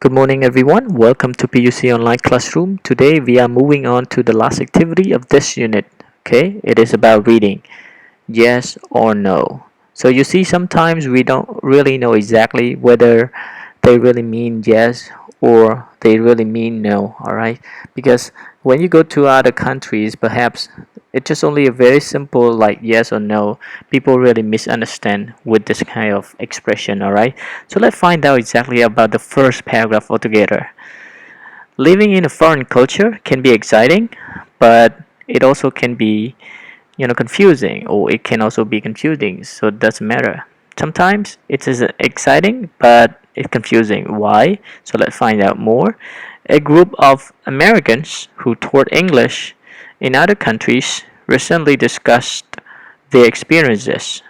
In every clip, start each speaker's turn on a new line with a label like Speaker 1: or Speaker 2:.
Speaker 1: Good morning, everyone. Welcome to PUC Online Classroom. Today, we are moving on to the last activity of this unit. Okay, it is about reading yes or no. So, you see, sometimes we don't really know exactly whether they really mean yes or they really mean no. All right, because when you go to other countries, perhaps it's just only a very simple like yes or no. People really misunderstand with this kind of expression. All right, so let's find out exactly about the first paragraph altogether. Living in a foreign culture can be exciting, but it also can be confusing, or it can also be confusing, so it doesn't matter. Sometimes it is exciting but it's confusing. Why? So let's find out more. A group of Americans who taught English in other countries recently discussed their experiences.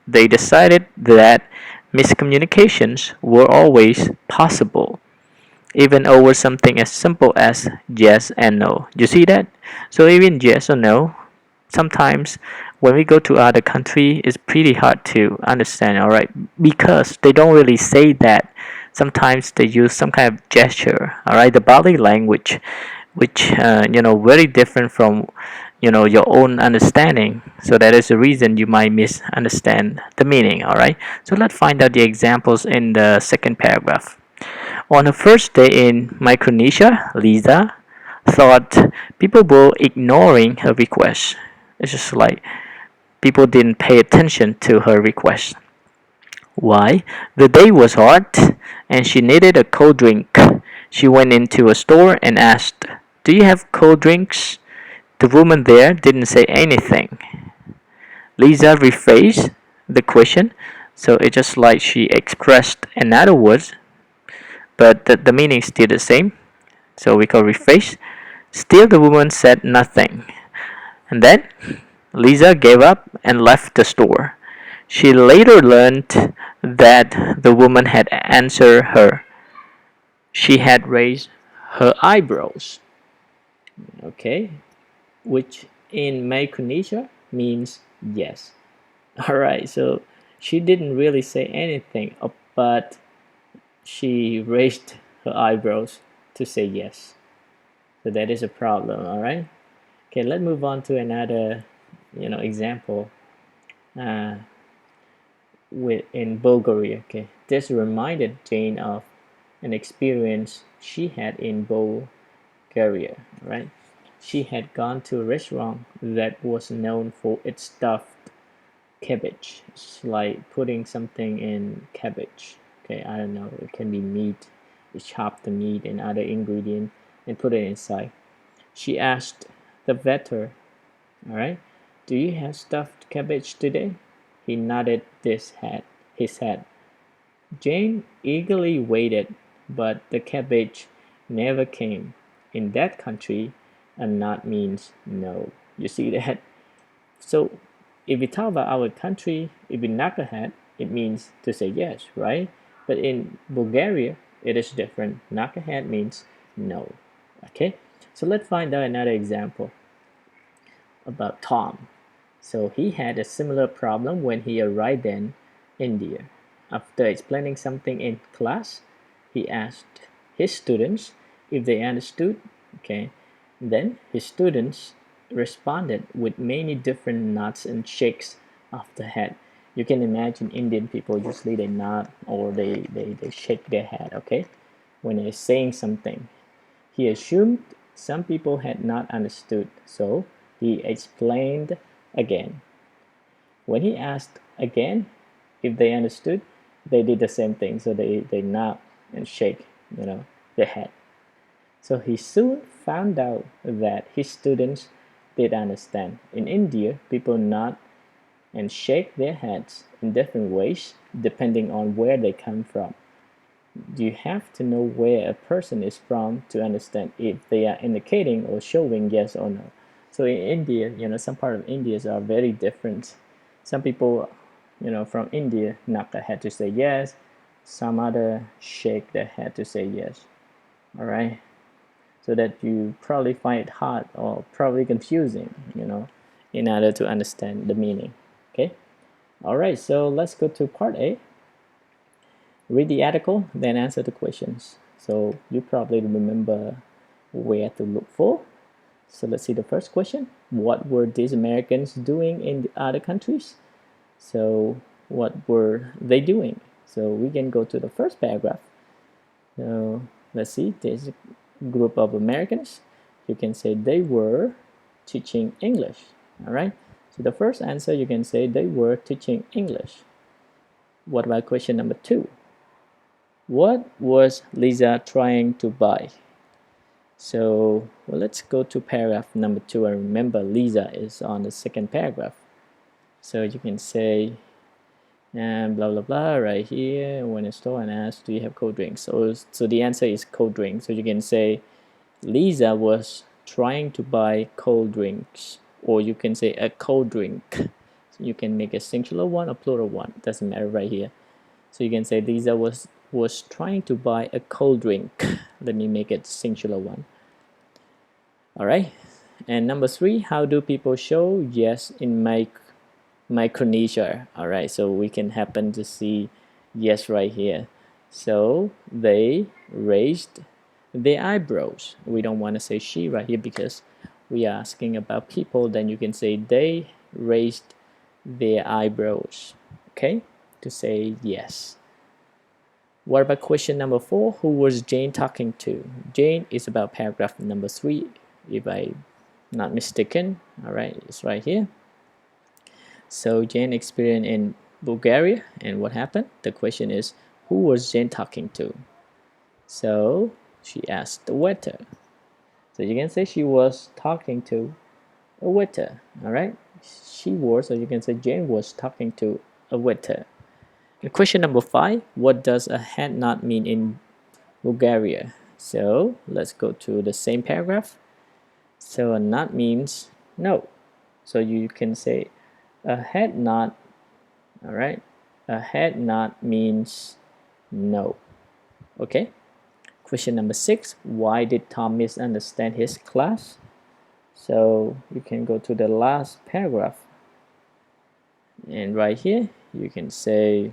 Speaker 1: They decided that miscommunications were always possible, even over something as simple as yes and no. You see that? So even yes or no, sometimes when we go to other country, it's pretty hard to understand. All right, because they don't really say that. Sometimes they use some kind of gesture. All right, the body language, which very different from your own understanding. So that is the reason you might misunderstand the meaning. All right. So let's find out the examples in the second paragraph. On her first day in Micronesia, Lisa thought people were ignoring her request. It's just like people didn't pay attention to her request. Why? The day was hot and she needed a cold drink. She went into a store and asked, "Do you have cold drinks?" The woman there didn't say anything. Lisa rephrased the question, so it's just like she expressed another words, but the meaning is still the same. So we call rephrase. Still, the woman said nothing. And then Lisa gave up and left the store. She later learned that the woman had answered her. She had raised her eyebrows, okay, which in Micronesia means yes. Alright, so she didn't really say anything, but she raised her eyebrows to say yes. So that is a problem, alright? Okay, let's move on to another example. Uh, in Bulgaria. Okay, this reminded Jane of an experience she had in Bulgaria. Right, she had gone to a restaurant that was known for its stuffed cabbage. It's like putting something in cabbage. Okay, I don't know. It can be meat. You chop the meat and other ingredient and put it inside. She asked the waiter, all right, "Do you have stuffed cabbage today?" He nodded his head. Jane eagerly waited, but the cabbage never came. In that country, a nod means no. You see that? So, if we talk about our country, if we knock a head, it means to say yes, right? But in Bulgaria, it is different. Knock a head means no. Okay? So, let's find out another example about Tom. So he had a similar problem when he arrived in India. After explaining something in class, he asked his students if they understood. Okay, then his students responded with many different nods and shakes of the head. You can imagine Indian people usually they nod or they shake their head, okay, when they're saying something. He assumed some people had not understood, so he explained again. When he asked again if they understood, they did the same thing. So they nod and shake, their head. So he soon found out that his students did understand. In India, people nod and shake their heads in different ways depending on where they come from. You have to know where a person is from to understand if they are indicating or showing yes or no. So in India, some part of India are very different. Some people, from India nod their head to say yes. Some other shake their head to say yes. All right. So that you probably find it hard or probably confusing, in order to understand the meaning. Okay. All right. So let's go to part A. read the article, then answer the questions. So you probably remember where to look for. So let's see the first question. What were these Americans doing in the other countries? So what were they doing? So we can go to the first paragraph. So let's see, there's a group of Americans. You can say they were teaching English. All right. So the first answer, you can say they were teaching English. What about question number 2? What was Lisa trying to buy? So well, let's go to paragraph number 2, and remember Lisa is on the second paragraph. So you can say and blah blah blah right here. Went in store and asked, do you have cold drinks? So the answer is cold drink. So you can say Lisa was trying to buy cold drinks, or you can say a cold drink. So you can make a singular one or plural one, doesn't matter right here. So you can say Lisa was trying to buy a cold drink. Let me make it singular one. All right. And number 3, how do people show yes in Micronesia? All right, so we can happen to see yes right here. So they raised their eyebrows. We don't want to say she right here because we are asking about people. Then you can say they raised their eyebrows, okay, to say yes. What about question number 4? Who was Jane talking to? Jane is about paragraph number 3, if I'm not mistaken. All right, it's right here. So Jane experienced in Bulgaria, and what happened? The question is, who was Jane talking to? So she asked the waiter. So you can say she was talking to a waiter. All right, she was, so you can say Jane was talking to a waiter. And question number 5, what does a head nod mean in Bulgaria? So let's go to the same paragraph. So a nod means no. So you can say a head nod. All right, a head nod means no. Okay. Question number 6, why did Tom misunderstand his class? So you can go to the last paragraph, and right here you can say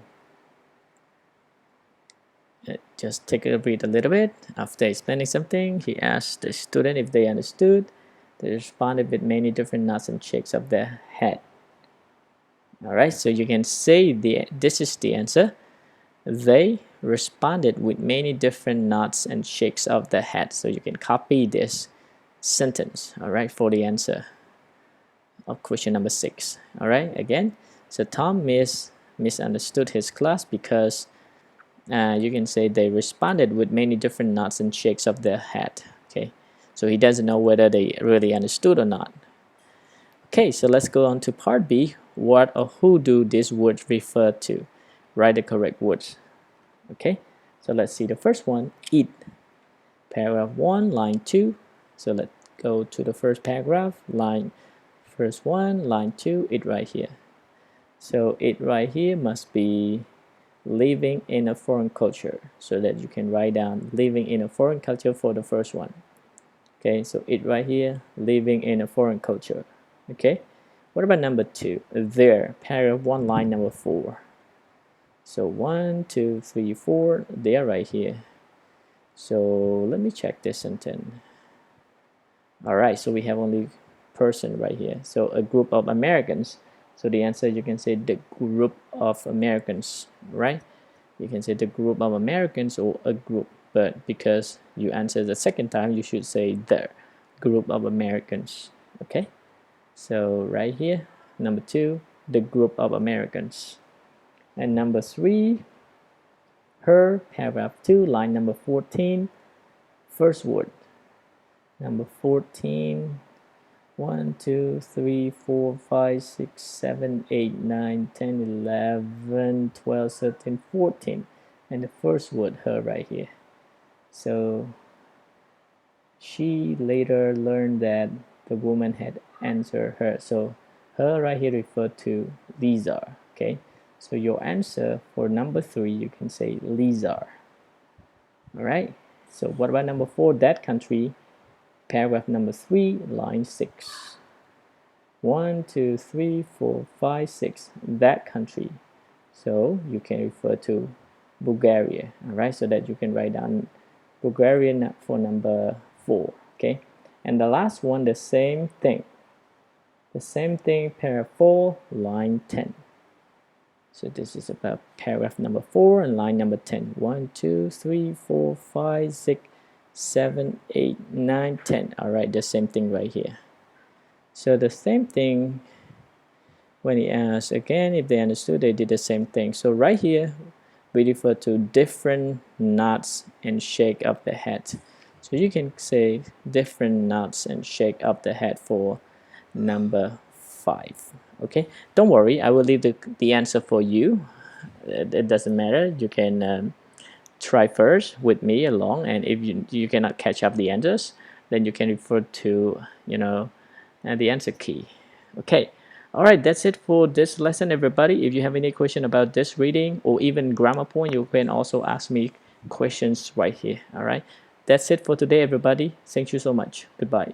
Speaker 1: just take a read a little bit. After explaining something, he asked the student if they understood. They responded with many different nods and shakes of their head. All right, so you can say this is the answer. They responded with many different nods and shakes of the head. So you can copy this sentence, all right, for the answer of question number 6. All right, again, so Tom misunderstood his class because you can say they responded with many different nods and shakes of their head. Okay, so he doesn't know whether they really understood or not. Okay, so let's go on to part B. What or who do these words refer to? Write the correct words. Okay, so let's see the first one, eat. Paragraph 1, line 2. So let's go to the first paragraph, first one, line 2, it right here. So it right here must be living in a foreign culture, so that you can write down living in a foreign culture for the first one. Okay, so it right here, living in a foreign culture. Okay, what about number 2? There, paragraph 1, line number 4. So 1, 2, 3, 4, they are right here. So let me check this sentence. All right, so we have only person right here. So a group of Americans. So the answer, you can say the group of Americans, right? You can say the group of Americans or a group, but because you answer the second time, you should say the group of Americans. Okay, so right here, number 2, the group of Americans. And number 3, her, paragraph 2, line number 14, first word. Number 14, 1, 2, 3, 4, 5, 6, 7, 8, 9, 10, 11, 12, 13, 14. And the first word, her, right here. So she later learned that the woman had answered her. So her right here referred to Lisa. Okay, so your answer for number 3, you can say Lisa. All right, so what about number 4, that country? Paragraph number 3, line 6. 1, 2, 3, 4, 5, 6, that country. So you can refer to Bulgaria. All right, so that you can write down Bulgarian for number 4. Okay, and the last one, the same thing. The same thing, paragraph 4, line 10. So this is about paragraph number 4 and line number 10. 1, 2, 3, 4, 5, 6, 7, 8, 9, 10. All right, the same thing right here. So the same thing, when he asked again if they understood, they did the same thing. So right here, we refer to different nods and shake of the head. So you can say different nods and shake of the head for number 5. Okay, don't worry, I will leave the answer for you. It doesn't matter. You can try first with me along, and if you cannot catch up the answers, then you can refer to the answer key. Okay, all right, that's it for this lesson, everybody. If you have any question about this reading or even grammar point, you can also ask me questions right here. All right, that's it for today, everybody. Thank you so much. Goodbye.